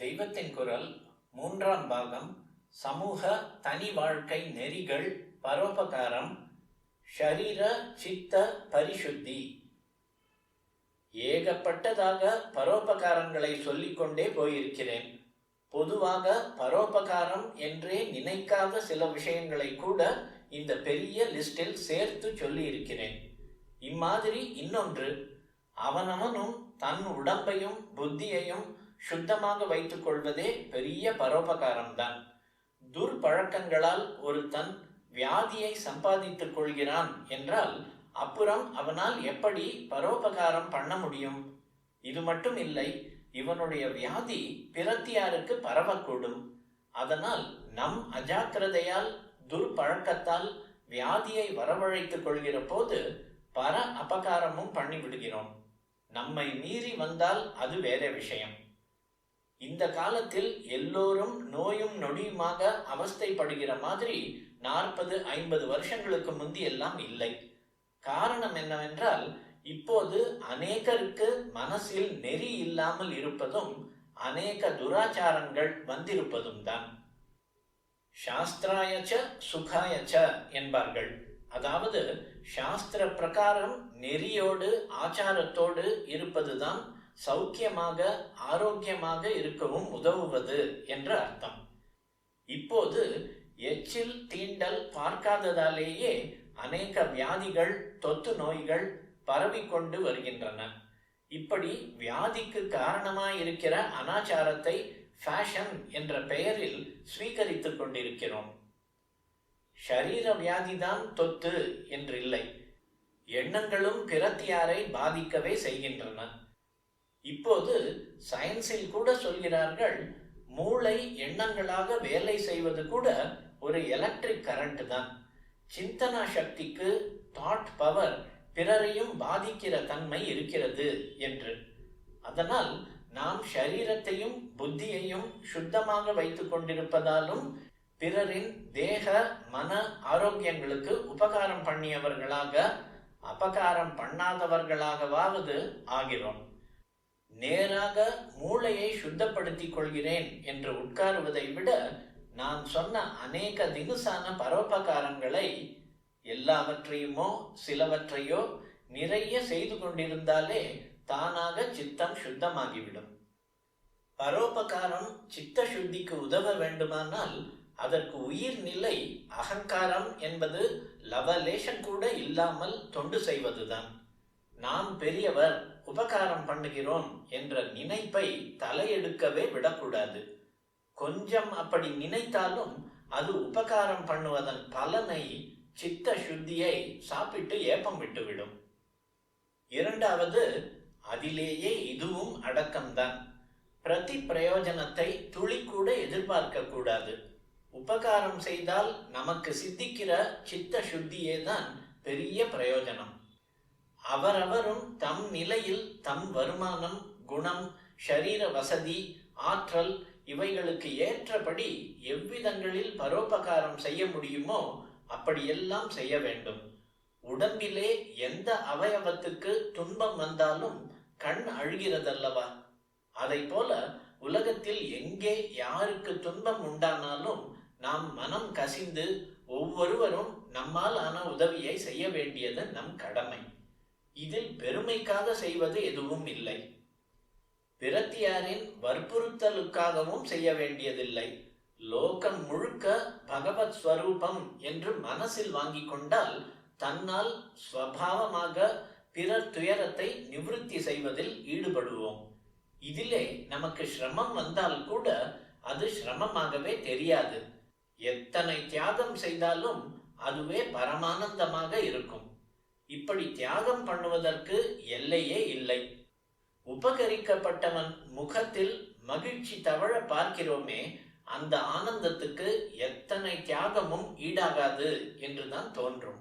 தெய்வத்தின் குரல் 3ஆம் பாகம். சமூக தனி வாழ்க்கை நெறிகள், பரோபகாரம், ஷரீர சித்த பரிசுத்தி. ஏகப்பட்டதாக பரோபகாரங்களை சொல்லிக்கொண்டே போயிருக்கிறேன். பொதுவாக பரோபகாரம் என்றே நினைக்காத சில விஷயங்களை கூட இந்த பெரிய லிஸ்டில் சேர்த்து சொல்லி இருக்கிறேன். இம்மாதிரி இன்னொன்று, அவனவனும் தன் உடம்பையும் புத்தியையும் சுத்தமாக வைத்துக் கொள்வதே பெரிய பரோபகாரம்தான். துர்பழக்கங்களால் ஒருத்தன் வியாதியை சம்பாதித்துக் கொள்கிறான் என்றால் அப்புறம் அவனால் எப்படி பரோபகாரம் பண்ண முடியும்? இது மட்டும் இல்லை, இவனுடைய வியாதி பிரத்தியாருக்கு பரவக்கூடும். அதனால் நம் அஜாக்கிரதையால் துர்பழக்கத்தால் வியாதியை வரவழைத்துக் கொள்கிற போது பர அபகாரமும் பண்ணிவிடுகிறோம். நம்மை மீறி வந்தால் அது வேற விஷயம். இந்த காலத்தில் எல்லோரும் நோயும் நொடியுமாக அவஸ்தைப்படுகிற மாதிரி 40-50 வருஷங்களுக்கு முந்தி எல்லாம் இல்லை. காரணம் என்னவென்றால், இப்போது அநேகருக்கு மனசில் நெறி இல்லாமல் இருப்பதும் அநேக துராச்சாரங்கள் வந்திருப்பதும் தான். சாஸ்திராயச்ச சுகாயச்ச என்பார்கள். அதாவது சாஸ்திர பிரகாரம் நெறியோடு ஆச்சாரத்தோடு இருப்பதுதான் சௌக்கியமாக ஆரோக்கியமாக இருக்கவும் உதவுவது என்று அர்த்தம். இப்போது எச்சில் தீண்டல் பார்க்காததாலேயே அநேக வியாதிகள், தொத்து நோய்கள் பரவிக்கொண்டு வருகின்றன. இப்படி வியாதிக்கு காரணமாயிருக்கிற அனாச்சாரத்தை ஃபேஷன் என்ற பெயரில் ஸ்வீகரித்துக் கொண்டிருக்கிறோம். ஷரீர வியாதிதான் தொத்து என்றில்லை, எண்ணங்களும் பிரத்தியாரை பாதிக்கவே செய்கின்றன. இப்போது சயின்ஸில் கூட சொல்கிறார்கள், மூளை எண்ணங்களாக வேலை செய்வது கூட ஒரு எலக்ட்ரிக் கரண்ட் தான். சிந்தனா சக்திக்கு, தாட் பவர், பிறரையும் பாதிக்கிற தன்மை இருக்கிறது என்று. அதனால் நாம் ஷரீரத்தையும் புத்தியையும் சுத்தமாக வைத்துக் கொண்டிருப்பதாலும் பிறரின் தேக மன ஆரோக்கியங்களுக்கு உபகாரம் பண்ணியவர்களாக அபகாரம் பண்ணாதவர்களாகவாவது ஆகிறோம். நேராக மூளையை சுத்தப்படுத்திக் கொள்கிறேன் என்று உட்காருவதை விட நான் சொன்ன அநேக தினுசான பரோபகாரங்களை, எல்லாவற்றையுமோ சிலவற்றையோ நிறைய செய்து கொண்டிருந்தாலே தானாக சித்தம் சுத்தமாகிவிடும். பரோபகாரம் சித்த சுத்திக்கு உதவ வேண்டுமானால் அதற்கு உயிர்நிலை அகங்காரம் என்பது லவலேஷன் கூட இல்லாமல் தொண்டு செய்வதுதான். நாம் பெரியவர், உபகாரம் பண்ணுகிறோம் என்ற நினைப்பை தலையெடுக்கவே விடக்கூடாது. கொஞ்சம் அப்படி நினைத்தாலும் அது உபகாரம் பண்ணுவதன் பலனை, சித்த சுத்தியை சாப்பிட்டு ஏப்பம் விட்டுவிடும். இரண்டாவது, அதிலேயே இதுவும் அடக்கம்தான். பிரதி பிரயோஜனத்தை துளி கூட எதிர்பார்க்க கூடாது. உபகாரம் செய்தால் நமக்கு சித்திக்கிற சித்த சுத்தியே தான் பெரிய பிரயோஜனம். அவரவரும் தம் நிலையில் தம் வருமானம், குணம், ஷரீர வசதி, ஆற்றல் இவைகளுக்கு ஏற்றபடி எவ்விதங்களில் பரோபகாரம் செய்ய முடியுமோ அப்படியெல்லாம் செய்ய வேண்டும். உடம்பிலே எந்த அவயவத்துக்கு துன்பம் வந்தாலும் கண் அழுகிறதல்லவா? அதை போல உலகத்தில் எங்கே யாருக்கு துன்பம் உண்டானாலும் நாம் மனம் கசிந்து ஒவ்வொருவரும் நம்மால் ஆன உதவியை செய்ய வேண்டியது நம் கடமை. இதில் பெருமைக்காக செய்வது எதுவும் இல்லை. பிரத்தியாரின் வற்புறுத்தலுக்காகவும் செய்ய வேண்டியதில்லை. லோகம் முழுக்க பகவத் ஸ்வரூபம் என்று மனசில் வாங்கி கொண்டால் தன்னால் ஸ்வபாவமாக பிறர் துயரத்தை நிவிருத்தி செய்வதில் ஈடுபடுவோம். இதிலே நமக்கு சிரமம் வந்தால் கூட அது சிரமமாகவே தெரியாது. எத்தனை தியாகம் செய்தாலும் அதுவே பரமானந்தமாக இருக்கும். இப்படி தியாகம் பண்ணுவதற்கு எல்லையே இல்லை. உபகரிக்கப்பட்டவன் முகத்தில் மகிழ்ச்சி தவழ பார்க்கிறோமே, அந்த ஆனந்தத்துக்கு எத்தனை தியாகமும் ஈடாகாது என்றுதான் தோன்றும்.